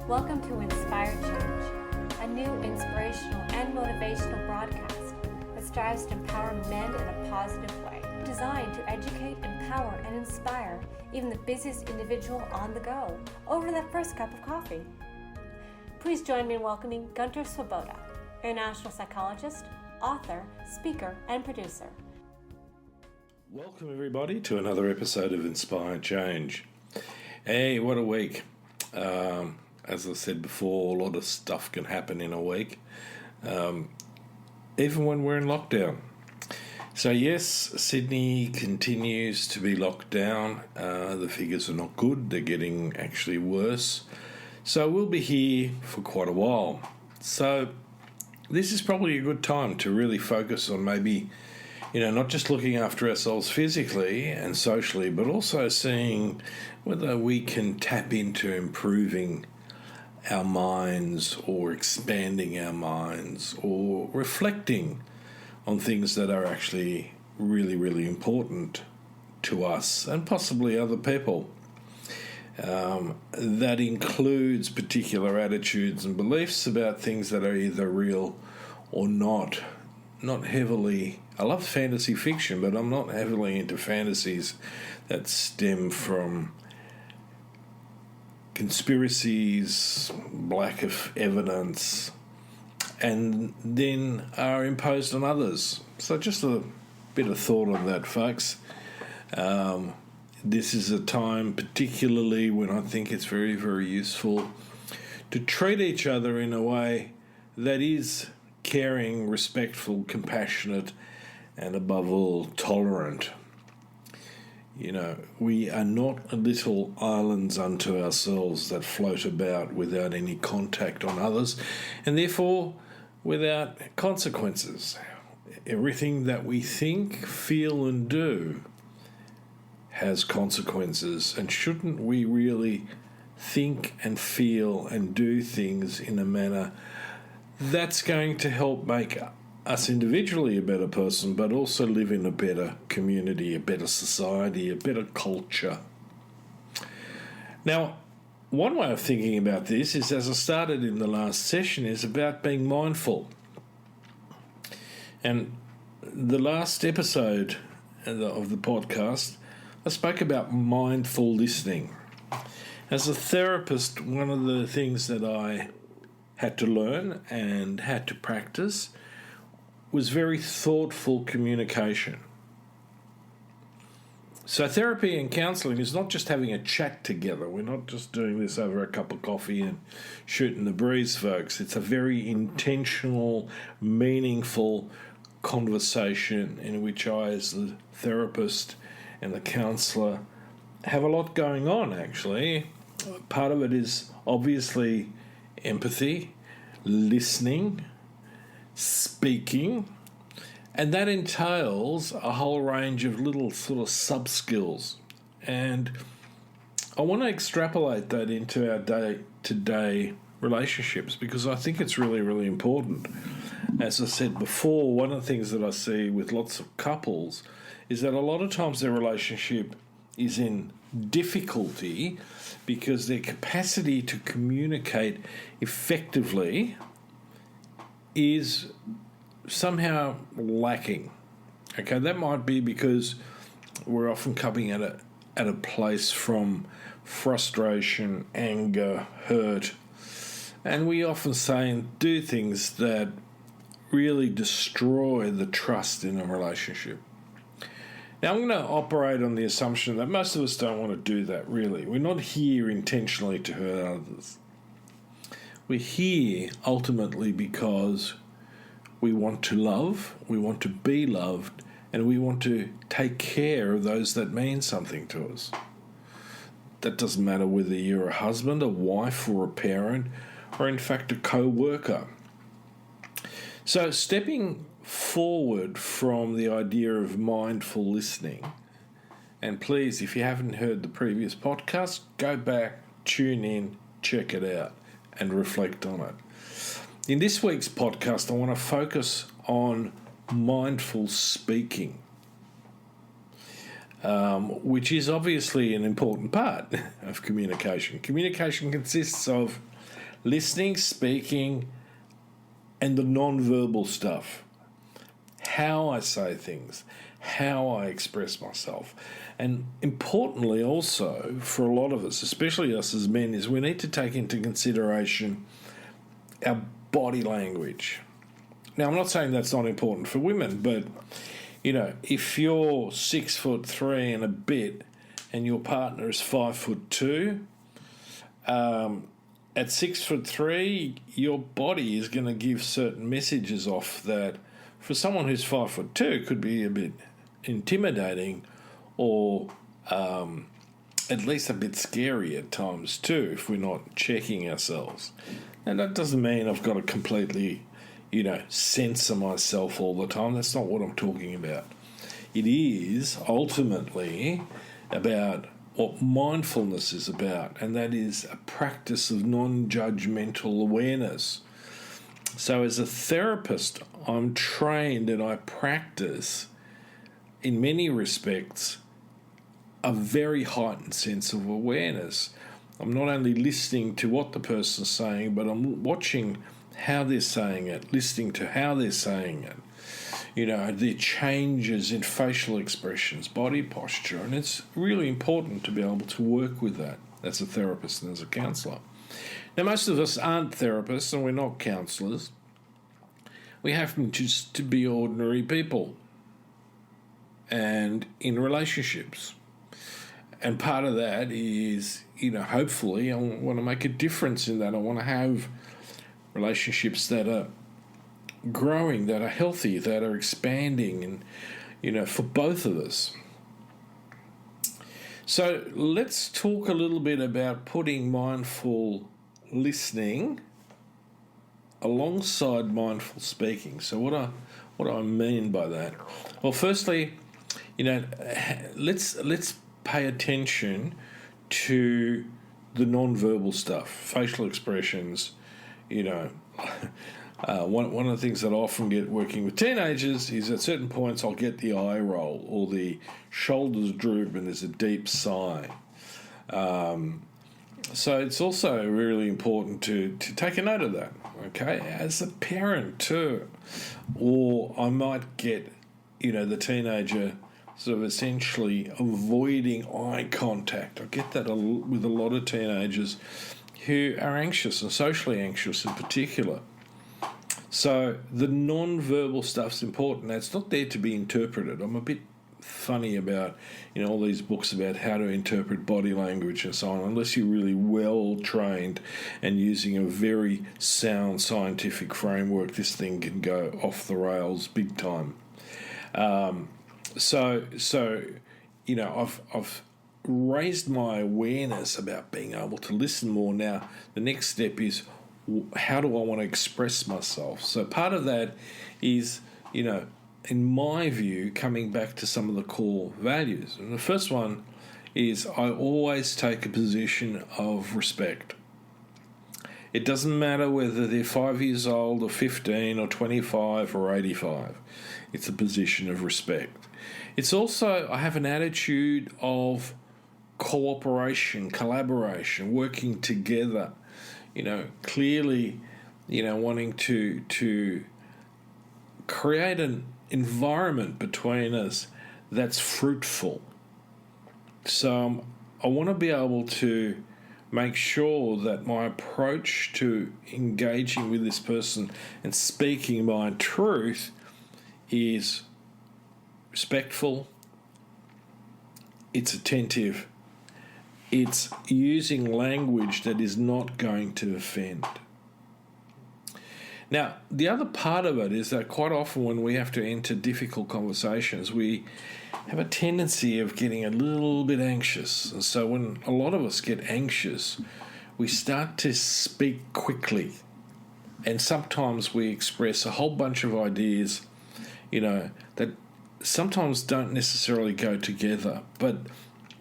Welcome to Inspire Change, a new inspirational and motivational broadcast that strives to empower men in a positive way, designed to educate, empower, and inspire even the busiest individual on the go over that first cup of coffee. Please join me in welcoming Gunter Swoboda, international psychologist, author, speaker, and producer. Welcome everybody to another episode of Inspire Change. Hey, what a week. As I said before, a lot of stuff can happen in a week, even when we're in lockdown. So yes, Sydney continues to be locked down. The figures are not good. They're getting actually worse. So we'll be here for quite a while. So this is probably a good time to really focus on maybe, not just looking after ourselves physically and socially, but also seeing whether we can tap into improving our minds or expanding our minds or reflecting on things that are actually really, really important to us and possibly other people. That includes particular attitudes and beliefs about things that are either real or not heavily. I love fantasy fiction, but I'm not heavily into fantasies that stem from conspiracies, lack of evidence, and then are imposed on others. So just a bit of thought on that, folks. This is a time particularly when I think it's very, very useful to treat each other in a way that is caring, respectful, compassionate, and above all, tolerant. We are not little islands unto ourselves that float about without any contact on others, and therefore without consequences. Everything that we think, feel, and do has consequences, and shouldn't we really think and feel and do things in a manner that's going to help make us individually a better person, but also live in a better community, a better society, a better culture. Now, one way of thinking about this is, as I started in the last session, is about being mindful. And the last episode of the podcast, I spoke about mindful listening. As a therapist, one of the things that I had to learn and had to practice was very thoughtful communication. So therapy and counselling is not just having a chat together. We're not just doing this over a cup of coffee and shooting the breeze, folks. It's a very intentional, meaningful conversation in which I, as the therapist and the counsellor, have a lot going on, actually. Part of it is obviously empathy, listening, speaking, and that entails a whole range of little sort of sub-skills. And I want to extrapolate that into our day-to-day relationships because I think it's really, really important. As I said before, one of the things that I see with lots of couples is that a lot of times their relationship is in difficulty because their capacity to communicate effectively is somehow lacking. Okay, that might be because we're often coming at a place from frustration, anger, hurt, and we often say and do things that really destroy the trust in a relationship. Now, I'm going to operate on the assumption that most of us don't want to do that, really. We're not here intentionally to hurt others. We're here ultimately because we want to love, we want to be loved, and we want to take care of those that mean something to us. That doesn't matter whether you're a husband, a wife, or a parent, or in fact a co-worker. So stepping forward from the idea of mindful listening, and please, if you haven't heard the previous podcast, go back, tune in, check it out, and reflect on it. In this week's podcast, I want to focus on mindful speaking, which is obviously an important part of communication. Communication consists of Listening, speaking, and the non-verbal stuff. How I say things, how I express myself. And importantly also, for a lot of us, especially us as men, is we need to take into consideration our body language. Now, I'm not saying that's not important for women, but, if you're 6'3" and a bit and your partner is 5'2", at 6'3", your body is going to give certain messages off that for someone who's 5'2" could be a bit intimidating or at least a bit scary at times too if we're not checking ourselves. And that doesn't mean I've got to completely, censor myself all the time. That's not what I'm talking about. It is ultimately about what mindfulness is about, and that is a practice of non-judgmental awareness. So as a therapist, I'm trained and I practice, in many respects, a very heightened sense of awareness. I'm not only listening to what the person's saying, but I'm watching how they're saying it, listening to how they're saying it. The changes in facial expressions, body posture, and it's really important to be able to work with that as a therapist and as a counsellor. Now, most of us aren't therapists and we're not counsellors. We happen just to be ordinary people and in relationships. And part of that is, hopefully I want to make a difference in that. I want to have relationships that are growing, that are healthy, that are expanding, and, for both of us. So let's talk a little bit about putting mindful listening alongside mindful speaking. So what do I mean by that? Well, firstly, let's pay attention to the non-verbal stuff, facial expressions. One of the things that I often get working with teenagers is at certain points I'll get the eye roll or the shoulders droop and there's a deep sigh. So it's also really important to take a note of that, okay, as a parent too. Or I might get, the teenager sort of essentially avoiding eye contact. I get that with a lot of teenagers who are anxious and socially anxious in particular. So the non-verbal stuff's important. Now, it's not there to be interpreted. I'm a bit funny about all these books about how to interpret body language and so on, unless you're really well trained and using a very sound scientific framework. This thing can go off the rails big time. So I've raised my awareness about being able to listen more. Now the next step is, how do I want to express myself? So part of that is, in my view, coming back to some of the core values. And the first one is I always take a position of respect. It doesn't matter whether they're 5 years old or 15 or 25 or 85. It's a position of respect. It's also, I have an attitude of cooperation, collaboration, working together. Clearly, wanting to create an environment between us that's fruitful. So I want to be able to make sure that my approach to engaging with this person and speaking my truth is respectful, it's attentive, it's using language that is not going to offend. Now, the other part of it is that quite often when we have to enter difficult conversations, we have a tendency of getting a little bit anxious. And so when a lot of us get anxious, we start to speak quickly. And sometimes we express a whole bunch of ideas, that sometimes don't necessarily go together. But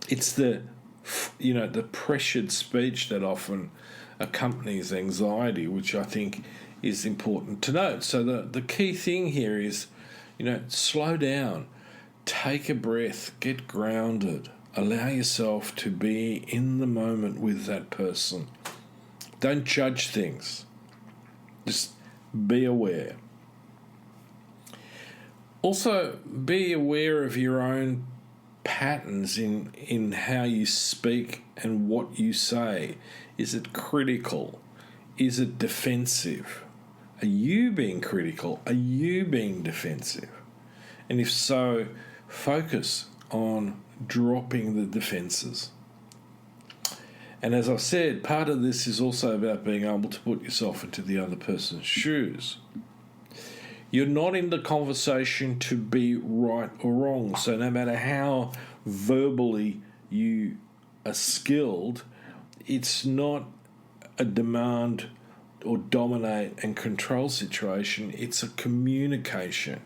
it's the pressured speech that often accompanies anxiety, which I think is important to note. So the key thing here is, slow down, take a breath, get grounded, allow yourself to be in the moment with that person. Don't judge things. Just be aware. Also, be aware of your own patterns in how you speak and what you say. Is it critical? Is it defensive? Are you being critical? Are you being defensive? And if so, focus on dropping the defenses. And as I said, part of this is also about being able to put yourself into the other person's shoes. You're not in the conversation to be right or wrong. So no matter how verbally you are skilled, it's not a demand or dominate and control situation. It's a communication.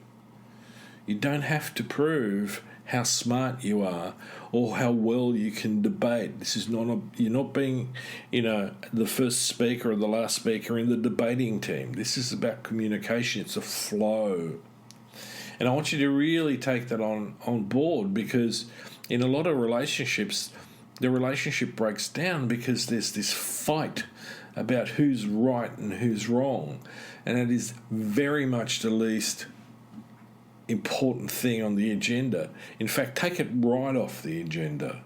You don't have to prove how smart you are or how well you can debate. This is not you're not being, the first speaker or the last speaker in the debating team. This is about communication. It's a flow. And I want you to really take that on board, because in a lot of relationships, the relationship breaks down because there's this fight about who's right and who's wrong. And it is very much the least important thing on the agenda. In fact, take it right off the agenda.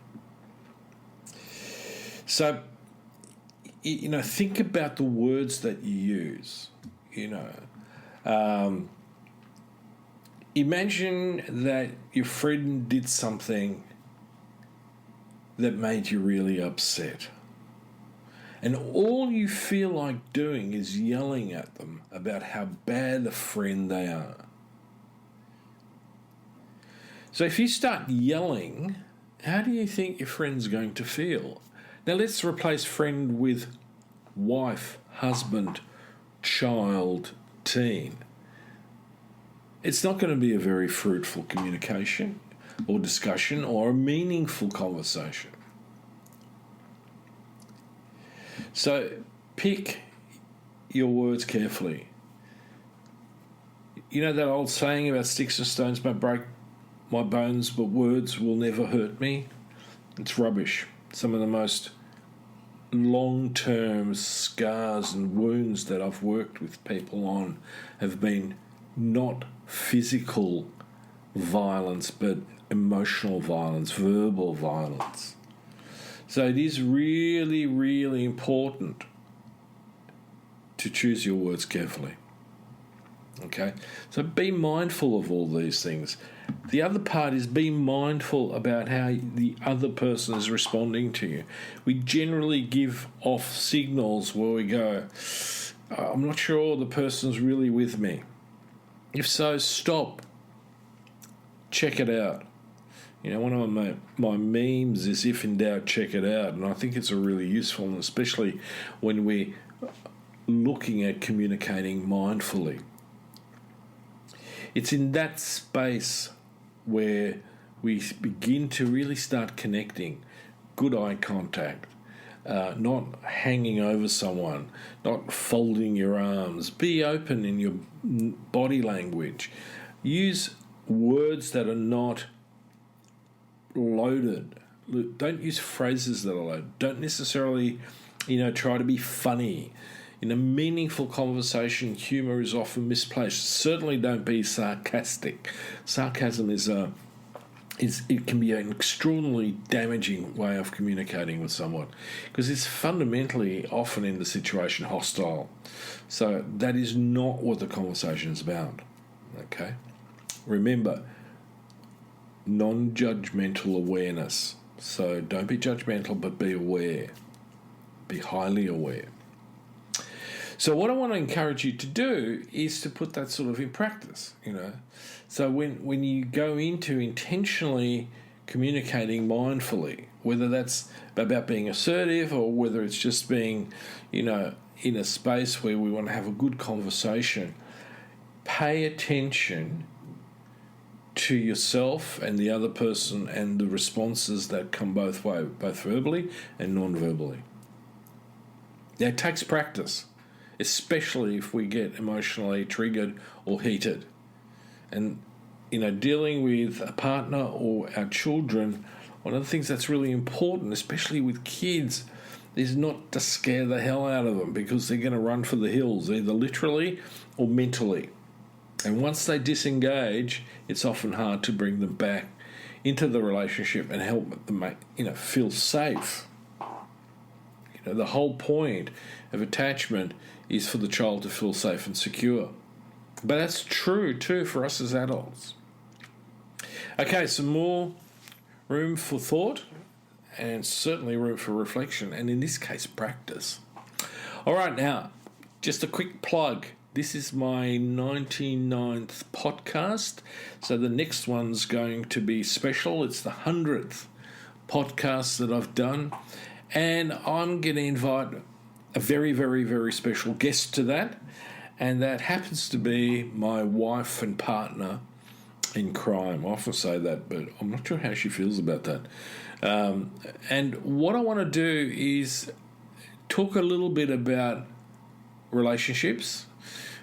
So, think about the words that you use. Imagine that your friend did something that made you really upset, and all you feel like doing is yelling at them about how bad a friend they are. So if you start yelling, how do you think your friend's going to feel? Now let's replace friend with wife, husband, child, teen. It's not going to be a very fruitful communication or discussion or a meaningful conversation. So pick your words carefully. You know that old saying about sticks and stones may break my bones, but words will never hurt me? It's rubbish. Some of the most long-term scars and wounds that I've worked with people on have been not physical violence, but emotional violence, verbal violence. So it is really, really important to choose your words carefully. Okay? So be mindful of all these things. The other part is be mindful about how the other person is responding to you. We generally give off signals where we go, I'm not sure the person's really with me. If so, stop. Check it out. One of my memes is, if in doubt, check it out. And I think it's a really useful, and especially when we're looking at communicating mindfully. It's in that space where we begin to really start connecting. Good eye contact, not hanging over someone, not folding your arms. Be open in your body language. Use words that are not loaded. Don't use phrases that are loaded. Don't necessarily, try to be funny. In a meaningful conversation, humour is often misplaced. Certainly don't be sarcastic. Sarcasm it can be an extraordinarily damaging way of communicating with someone, because it's fundamentally often in the situation hostile. So that is not what the conversation is about. Okay? Remember, non-judgmental awareness. So don't be judgmental, but be aware. Be highly aware. So what I want to encourage you to do is to put that sort of in practice, So when you go into intentionally communicating mindfully, whether that's about being assertive or whether it's just being, in a space where we want to have a good conversation, pay attention to yourself and the other person and the responses that come both ways, both verbally and non-verbally. Now, it takes practice, especially if we get emotionally triggered or heated. And, dealing with a partner or our children, one of the things that's really important, especially with kids, is not to scare the hell out of them, because they're going to run for the hills, either literally or mentally. And once they disengage, it's often hard to bring them back into the relationship and help them feel safe. The whole point of attachment is for the child to feel safe and secure. But that's true too for us as adults. Okay, some more room for thought, and certainly room for reflection, and in this case, practice. All right, now, just a quick plug. This is my 99th podcast, so the next one's going to be special. It's the 100th podcast that I've done, and I'm going to invite a very, very, very special guest to that, and that happens to be my wife and partner in crime. I often say that, but I'm not sure how she feels about that. And what I want to do is talk a little bit about relationships,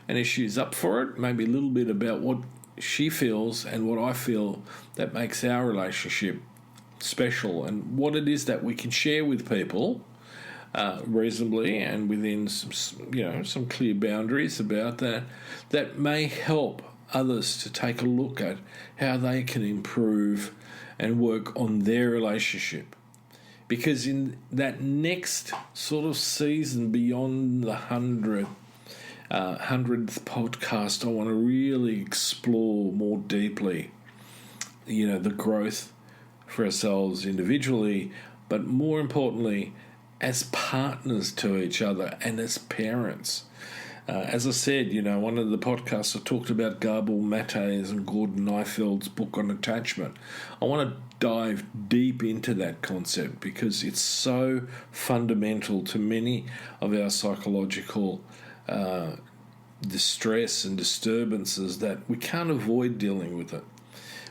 and if she's up for it, maybe a little bit about what she feels and what I feel that makes our relationship special, and what it is that we can share with people reasonably and within some clear boundaries about that may help others to take a look at how they can improve and work on their relationship. Because in that next sort of season beyond the 100th podcast, I want to really explore more deeply, the growth for ourselves individually, but more importantly, as partners to each other and as parents. As I said, one of the podcasts I talked about Gabor Mate's and Gordon Eifeld's book on attachment. I want to dive deep into that concept because it's so fundamental to many of our psychological distress and disturbances that we can't avoid dealing with it.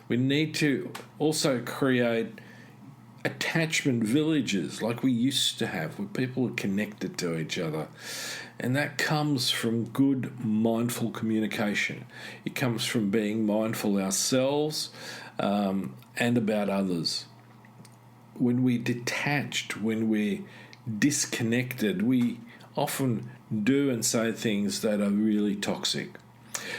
We need to also create attachment villages like we used to have, where people are connected to each other. And that comes from good, mindful communication. It comes from being mindful ourselves and about others. When we're detached, when we're disconnected, we often do and say things that are really toxic.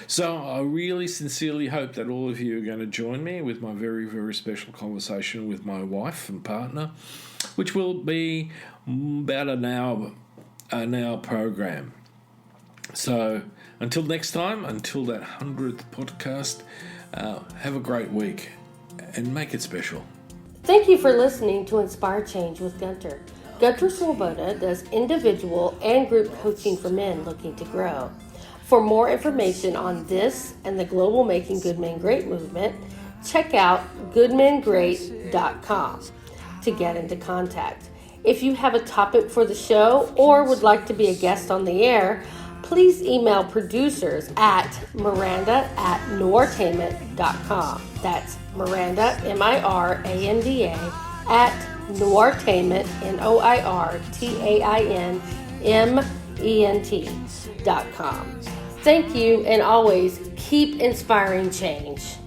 So I really sincerely hope that all of you are going to join me with my very, very special conversation with my wife and partner, which will be about an hour program. So until next time, until that 100th podcast, have a great week and make it special. Thank you for listening to Inspire Change with Gunter. Gunter Swoboda does individual and group coaching for men looking to grow. For more information on this and the global Making Good Men Great movement, check out goodmengreat.com to get into contact. If you have a topic for the show or would like to be a guest on the air, please email producers at miranda@noirtainment.com. That's Miranda, Miranda, at noirtainment, noirtainment.com. Thank you, and always keep inspiring change.